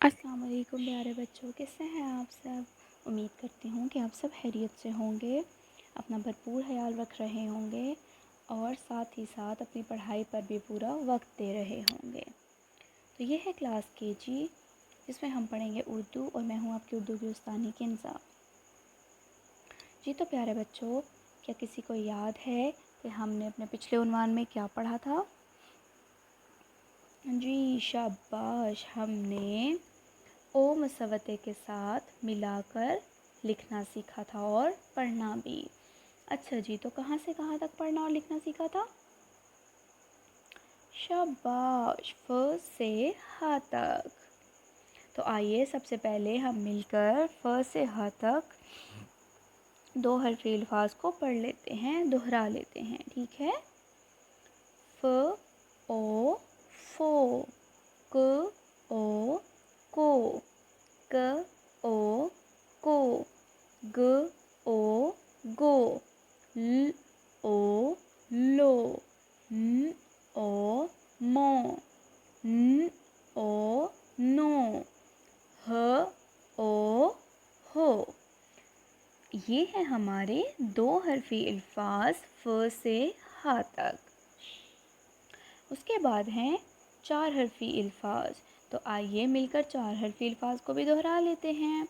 अस्सलाम वालेकुम प्यारे बच्चों, कैसे हैं आप सब। उम्मीद करती हूँ कि आप सब खैरियत से होंगे, अपना भरपूर ख्याल रख रहे होंगे और साथ ही साथ अपनी पढ़ाई पर भी पूरा वक्त दे रहे होंगे। तो ये है क्लास केजी, जिसमें हम पढ़ेंगे उर्दू और मैं हूँ आपकी उर्दू की उस्तानी किंज़ा। जी तो प्यारे बच्चों, क्या किसी को याद है कि हमने अपने पिछले उन्वान में क्या पढ़ा था? जी शाबाश, हमने ओ मुसव्वते के साथ मिलाकर लिखना सीखा था और पढ़ना भी। अच्छा जी, तो कहाँ से कहाँ तक पढ़ना और लिखना सीखा था? शाबाश, फ से ह तक। तो आइए सबसे पहले हम मिलकर फ से ह तक दो हरफी अल्फाज को पढ़ लेते हैं, दोहरा लेते हैं, ठीक है। फ ओ फो, क ओ को, क ओ को, ग ओ गो, ल ओ लो, न ओ मो, न ओ नो, ह ओ हो। ये है हमारे दो हरफी अल्फाज फ से ह तक। उसके बाद हैं चार हरफी अल्फाज। तो आइए मिलकर चार हरफी अल्फाज को भी दोहरा लेते हैं।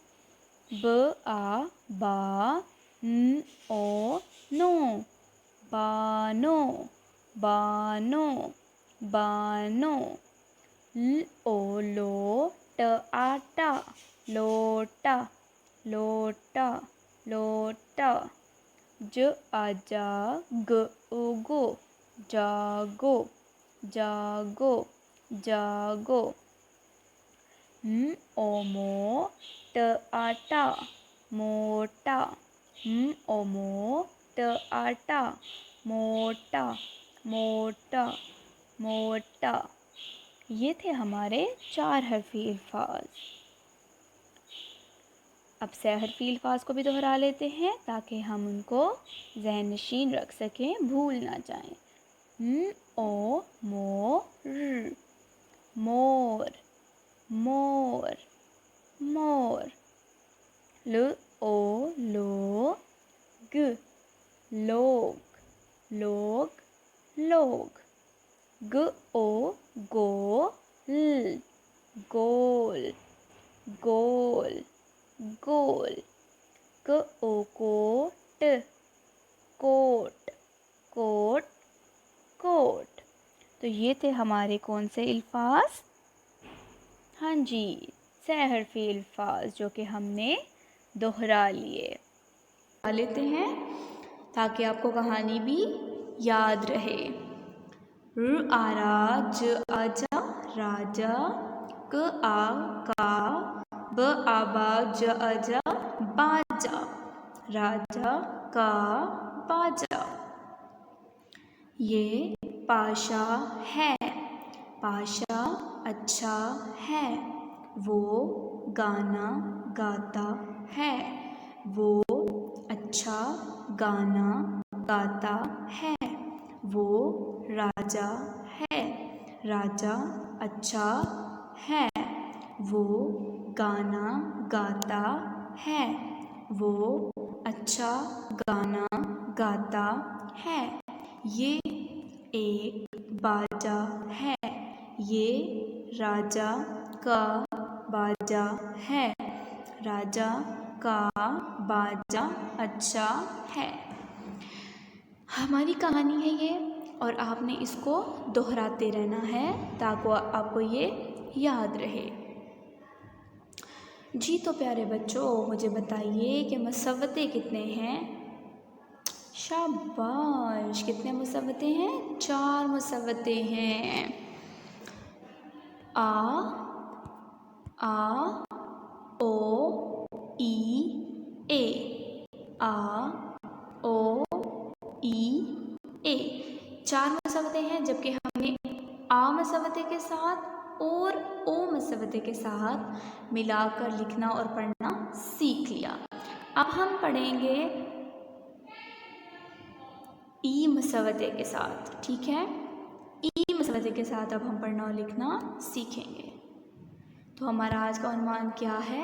ब आ बा, न ओ नो, बानो, बानो, बानो, ल ओ लो, ट आटा, लोटा, लोटा, लोटा, ज आजा, ग उगो, जागो, जागो, जागो, म ओमो, ट आटा, मोटा, म ओमो, ट आटा, मोटा, मोटा, मोटा। ये थे हमारे चार हरफी अल्फाज। अब सह हरफी अल्फाज को भी दोहरा लेते हैं ताकि हम उनको ज़हन नशीन रख सकें, भूल ना जाएं। म ओ मो र, मोर, मोर, मोर। ल ओ लो ग, लोग, लोग, लोग। ग ओ गो ल, गोल, गोल, गोल। क ओ कोट, कोट, कोट, कोट। तो ये थे हमारे कौन से अल्फाज? हाँ जी, सह हरफी अल्फाज, जो कि हमने दोहरा लिए। लेते हैं ताकि आपको कहानी भी याद रहे। र आरा, ज आजा, राजा, क आ का, ब आबा, ज अजा, बाजा, राजा का बाजा। ये पाशा है, पाशा अच्छा है, वो गाना गाता है, वो अच्छा गाना गाता है, वो राजा है, राजा अच्छा है, वो गाना गाता है, वो अच्छा गाना गाता है। ये एक बाजा है, ये राजा का बाजा है, राजा का बाजा अच्छा है। हमारी कहानी है ये, और आपने इसको दोहराते रहना है ताकि आपको ये याद रहे। जी तो प्यारे बच्चों, मुझे बताइए कि मुसव्वते कितने हैं? शाबाश, कितने मुसव्वते हैं? चार मुसव्वते हैं। आ ओ ई ए, आ ओ ई ए। चार मुसव्वते हैं, जबकि हमने आ मुसव्वते के साथ और ओ मुसव्वते के साथ मिलाकर लिखना और पढ़ना सीख लिया। अब हम पढ़ेंगे ई मुसव्वते के साथ, ठीक है। ई मुसव्वते के साथ अब हम पढ़ना और लिखना सीखेंगे। तो हमारा आज का उन्वान क्या है?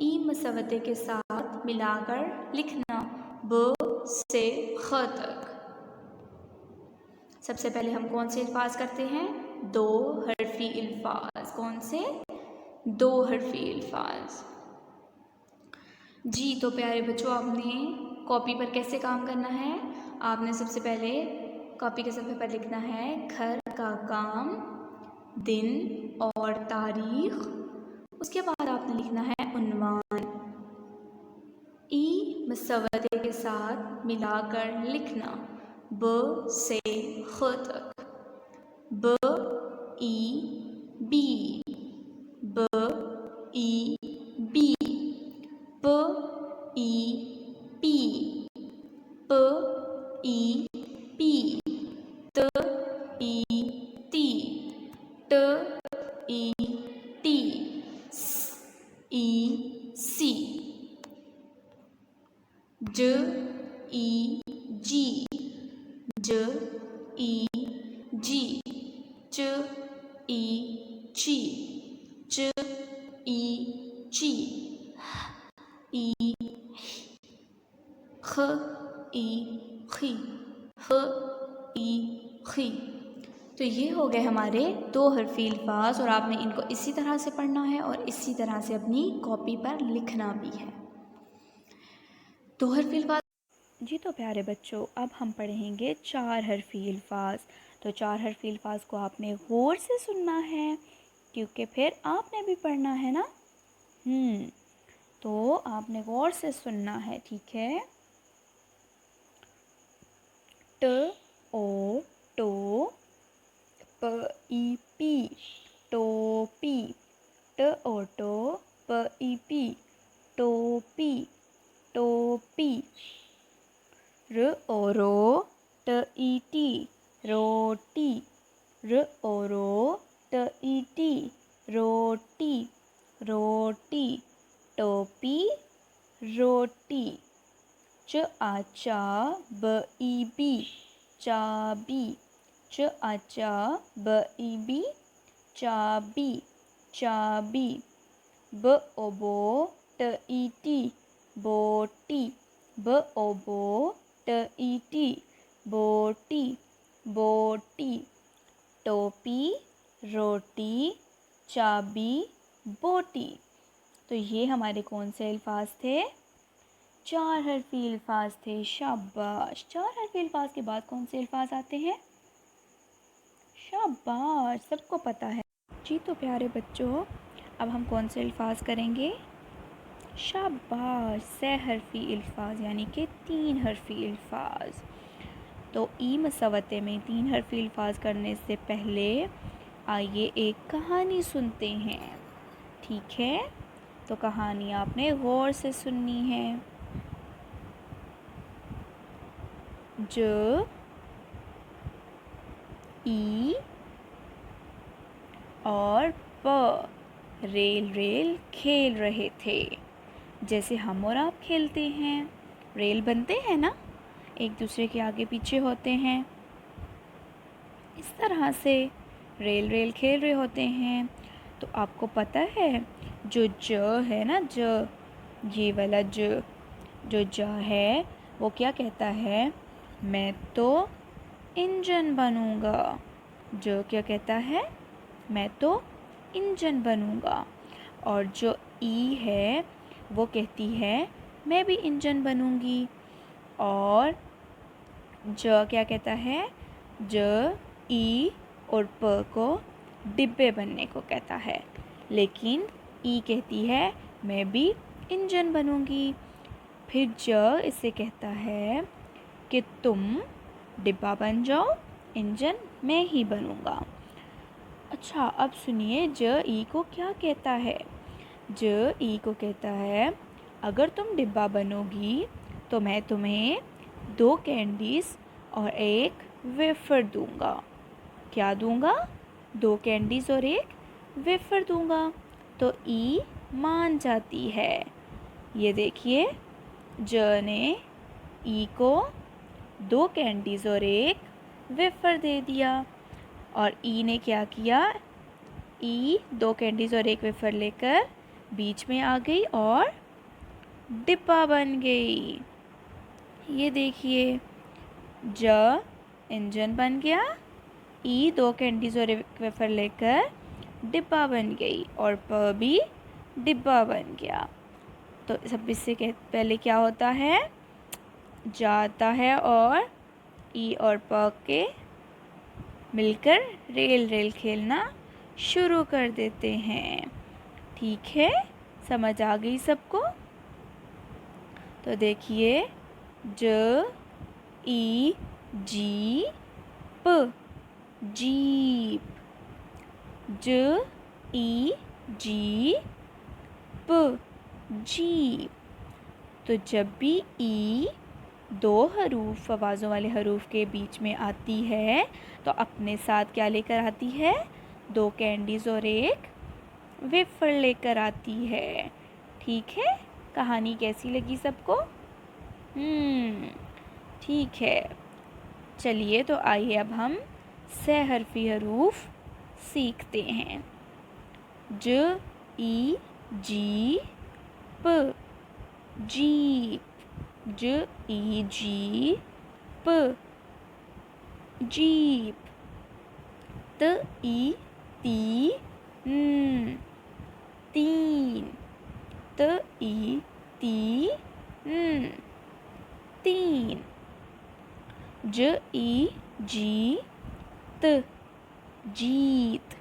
ई मसवदे के साथ मिलाकर लिखना ब से ख तक। सबसे पहले हम कौन से अल्फाज करते हैं? दो हरफी अल्फाज। कौन से? दो हरफी अल्फाज। जी तो प्यारे बच्चों, आपने कॉपी पर कैसे काम करना है? आपने सबसे पहले कॉपी के सफ़े पर लिखना है घर का काम, दिन और तारीख। उसके बाद आपने लिखना है उन्वान। ई मसवदे के साथ मिलाकर लिखना ब से ख तक। ब ई बी, ब ई बी, प ई पी, प ई पी, त ई ती, ट ई टी, स ई सी, ज ई जी, ज ई जी, च ई ची, च ई ची, ई ख ई खी, ख ई खी। तो ये हो गए हमारे दो हरफी अल्फाज और आपने इनको इसी तरह से पढ़ना है और इसी तरह से अपनी कॉपी पर लिखना भी है। दो हरफी अल्फाज। जी तो प्यारे बच्चों, अब हम पढ़ेंगे चार हरफी अल्फाज। तो चार हरफी अल्फाज को आपने गौर से सुनना है क्योंकि फिर आपने भी पढ़ना है ना। तो आपने गौर से सुनना है, ठीक है। ट ओ टो, प ई पी, टोपी, ट ओ टो, प ई पी, टोपी, टोपी। र ओ रो, ट ई टी, रोटी, र ओ रो, ट ई टी, रोटी, रोटी, टोपी, रोटी। च आचा ब ई बी, चाबी, च आचा ब ई बी, चाबी, चाबी। ब ओ बो, ट ई टी, बोटी, ब ओ बो, ट ई टी, बोटी, बोटी। टोपी, रोटी, चाबी, बोटी। तो ये हमारे कौन से अल्फाज थे? चार हरफी अल्फाज थे। शाबाश। चार हरफी अल्फाज के बाद कौन से अल्फाज आते हैं? शाबाश, सबको पता है। जी तो प्यारे बच्चों, अब हम कौन से अल्फाज करेंगे? शाबाश, सह हरफी अल्फाज यानी कि तीन हरफी अल्फाज। तो ई मसवते में तीन हरफी अल्फाज करने से पहले आइए एक कहानी सुनते हैं, ठीक है। तो कहानी आपने गौर से सुननी है। ज ई और प रेल रेल खेल रहे थे, जैसे हम और आप खेलते हैं। रेल बनते हैं ना, एक दूसरे के आगे पीछे होते हैं, इस तरह से रेल रेल खेल रहे होते हैं। तो आपको पता है जो ज है ना, ज, ये वाला ज, जो ज है वो क्या कहता है? मैं तो इंजन बनूंगा। जो क्या कहता है? मैं तो इंजन बनूंगा। और जो ई है वो कहती है मैं भी इंजन बनूंगी। और ज क्या कहता है? ज ई और प को डिब्बे बनने को कहता है, लेकिन ई कहती है मैं भी इंजन बनूंगी। फिर ज इसे कहता है कि तुम डिब्बा बन जाओ, इंजन मैं ही बनूंगा। अच्छा, अब सुनिए ज ई को क्या कहता है। ज ई को कहता है अगर तुम डिब्बा बनोगी तो मैं तुम्हें 2 कैंडीज़ और एक वेफ़र दूंगा। क्या दूंगा? 2 कैंडीज़ और एक वेफ़र दूंगा। तो ई मान जाती है। ये देखिए, ज ने ई को 2 कैंडीज़ और एक वेफ़र दे दिया और ई ने क्या किया? ई 2 कैंडीज़ और 1 वेफर लेकर बीच में आ गई और डिब्बा बन गई। ये देखिए, ज इंजन बन गया, ई 2 कैंडीज़ और 1 वेफर लेकर डिब्बा बन गई और प भी डिब्बा बन गया। तो सब इससे पहले क्या होता है, जाता है और ई और प के मिलकर रेल रेल खेलना शुरू कर देते हैं। ठीक है, समझ आ गई सबको? तो देखिए, ज ई जी प, जीप। ज ई जी प, जीप। तो जब भी ई 2 हरूफ आवाज़ों वाले हरूफ के बीच में आती है तो अपने साथ क्या लेकर आती है, 2 कैंडीज़ और 1 वेफर लेकर आती है। ठीक है, कहानी कैसी लगी सबको? ठीक है, चलिए तो आइए अब हम सहरफी हरूफ सीखते हैं। ज ई जी प, जीप। ज ई जी प, जीप। त ई ती न, तीन। त ई ती न, तीन। ज ई जी त, जीत।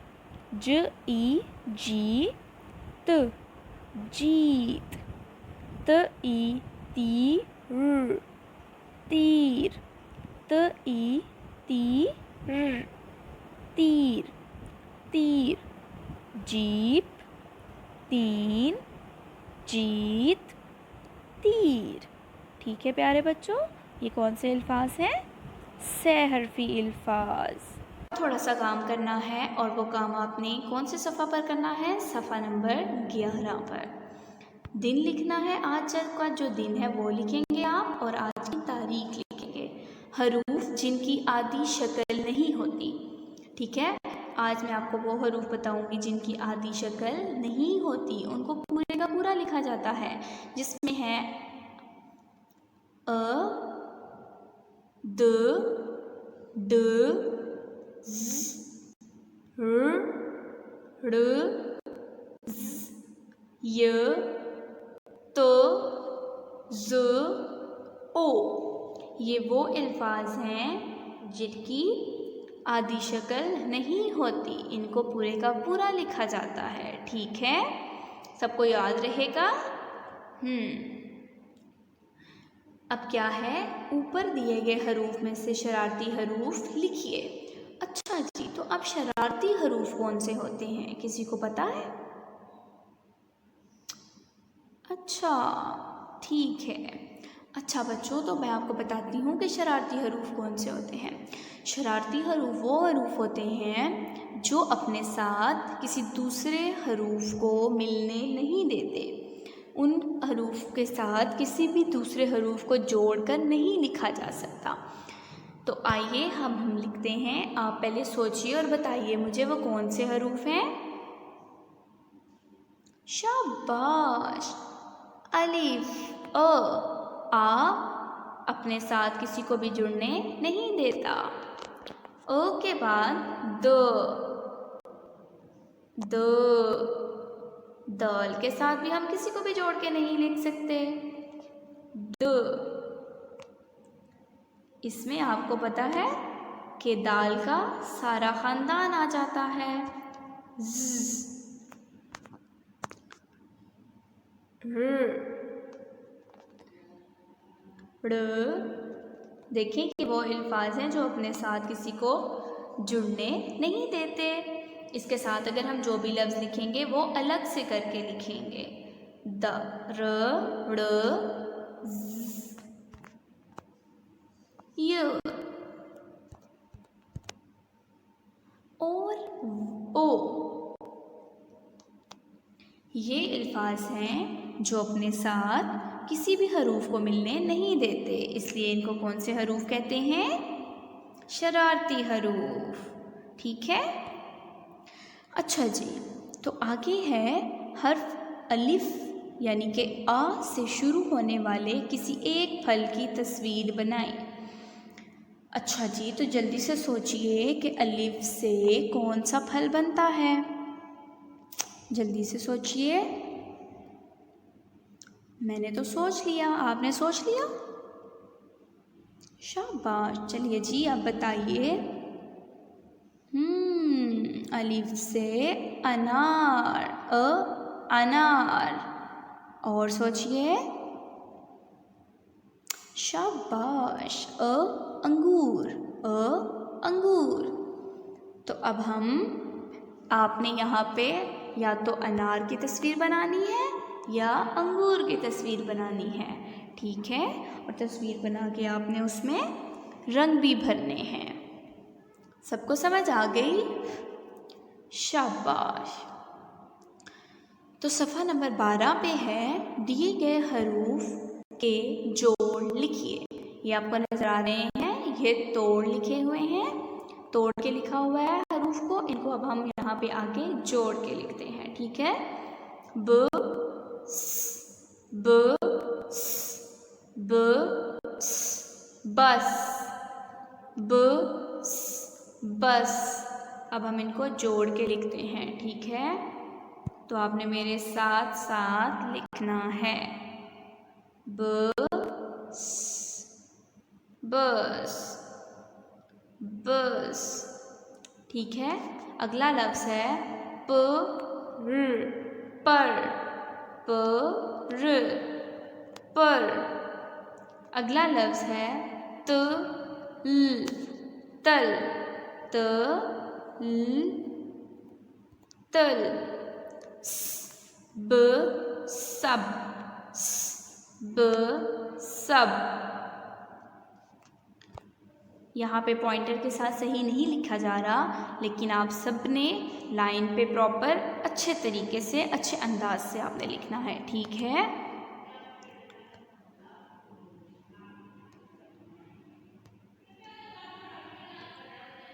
ज ई जी त, जीत। त ई ती र, तीर। त ई ती र, तीर, तीर। जीप, तीन, जीत, तीर। ठीक है प्यारे बच्चों, ये कौन से अल्फाज हैं? सहरफी अल्फाज। थोड़ा सा काम करना है और वो काम आपने कौन से सफ़ा पर करना है? सफ़ा नंबर 11 पर। दिन लिखना है, आज का जो दिन है वो लिखेंगे आप और आज की तारीख लिखेंगे। हरूफ जिनकी आदि शक्ल नहीं होती, ठीक है? आज मैं आपको वो हरूफ बताऊंगी जिनकी आदि शक्ल नहीं होती, उनको पूरे का पूरा लिखा जाता है, जिसमें है अ, द, ड, ज़, र, ज़, य, त, ज़, ओ। ये वो अल्फाज हैं जिनकी आदि शक्ल नहीं होती, इनको पूरे का पूरा लिखा जाता है। ठीक है, सबको याद रहेगा? अब क्या है, ऊपर दिए गए हरूफ में से शरारती हरूफ लिखिए। अच्छा जी, तो अब शरारती हरूफ कौन से होते हैं, किसी को पता है? अच्छा, ठीक है। अच्छा बच्चों, तो मैं आपको बताती हूँ कि शरारती हरूफ कौन से होते हैं। शरारती हरूफ वो हरूफ होते हैं जो अपने साथ किसी दूसरे हरूफ को मिलने नहीं देते। उन हरूफ के साथ किसी भी दूसरे हरूफ को जोड़कर नहीं लिखा जा सकता। तो आइए हम लिखते हैं। आप पहले सोचिए और बताइए मुझे वो कौन से हरूफ हैं। शाबाश। अलिफ, अ। आ अपने साथ किसी को भी जुड़ने नहीं देता। अ के बाद द, द। दाल के साथ भी हम किसी को भी जोड़ के नहीं लिख सकते। द। इसमें आपको पता है कि दाल का सारा खानदान आ जाता है। ज़, र। देखें कि वो अल्फाज हैं जो अपने साथ किसी को जुड़ने नहीं देते। इसके साथ अगर हम जो भी लफ्ज़ लिखेंगे वो अलग से करके लिखेंगे। द, र, ड़, ज़, य और ओ। ये अल्फाज हैं जो अपने साथ किसी भी हरूफ को मिलने नहीं देते, इसलिए इनको कौन से हरूफ कहते हैं? शरारती हरूफ। ठीक है। अच्छा जी, तो आगे है हर्फ अलिफ यानी कि आ से शुरू होने वाले किसी एक फल की तस्वीर बनाएं। अच्छा जी, तो जल्दी से सोचिए कि अलिफ से कौन सा फल बनता है। जल्दी से सोचिए। मैंने तो सोच लिया, आपने सोच लिया? शाबाश। चलिए जी, आप बताइए। अलिफ से अनार, अनार। और सोचिए। शाबाश। अंगूर, अंगूर। तो अब आपने यहाँ पे या तो अनार की तस्वीर बनानी है या अंगूर की तस्वीर बनानी है, ठीक है। और तस्वीर बना के आपने उसमें रंग भी भरने हैं। सबको समझ आ गई? शाबाश। तो सफ़ा नंबर 12 पे है दिए गए हरूफ के जोड़ लिखिए। ये आपको नजर आ रहे हैं, ये तोड़ लिखे हुए हैं, तोड़ के लिखा हुआ है हरूफ को। इनको अब हम यहाँ पे आके जोड़ के लिखते हैं, ठीक है। ब स, ब स, ब स, बस, ब स, बस। अब हम इनको जोड़ के लिखते हैं, ठीक है। तो आपने मेरे साथ साथ लिखना है। बस, बस, बस, ठीक है। अगला लफ्ज़ है पर, पर। अगला लफ्ज़ है तल, तल। सब, सब। यहाँ पे पॉइंटर के साथ सही नहीं लिखा जा रहा, लेकिन आप सब ने लाइन पे प्रॉपर अच्छे तरीके से, अच्छे अंदाज से आपने लिखना है, ठीक है।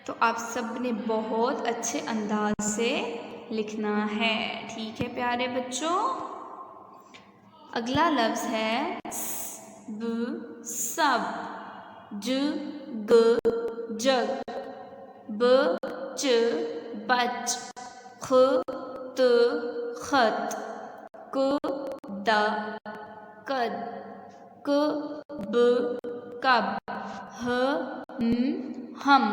तो आप सब ने बहुत अच्छे अंदाज से लिखना है, ठीक है प्यारे बच्चों। अगला लफ्ज़ है सब, जग, बच, खत, कद, कब, हम।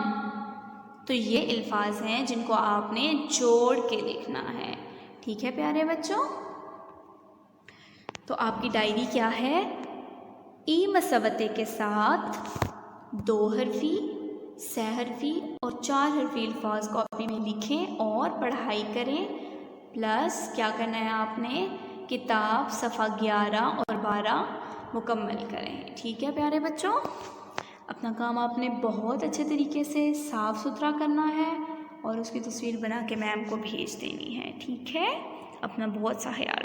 तो ये अल्फाज हैं जिनको आपने जोड़ के लिखना है, ठीक है प्यारे बच्चों। तो आपकी डायरी क्या है? ई मसवते के साथ 2 हरफी, 6 हरफी और 4 हरफी अल्फाज कॉपी में लिखें और पढ़ाई करें। प्लस क्या करना है आपने? किताब सफ़ा 11 और 12 मुकम्मल करें, ठीक है प्यारे बच्चों। अपना काम आपने बहुत अच्छे तरीके से साफ़ सुथरा करना है और उसकी तस्वीर बना के मैम को भेज देनी है, ठीक है। अपना बहुत सा ख्याल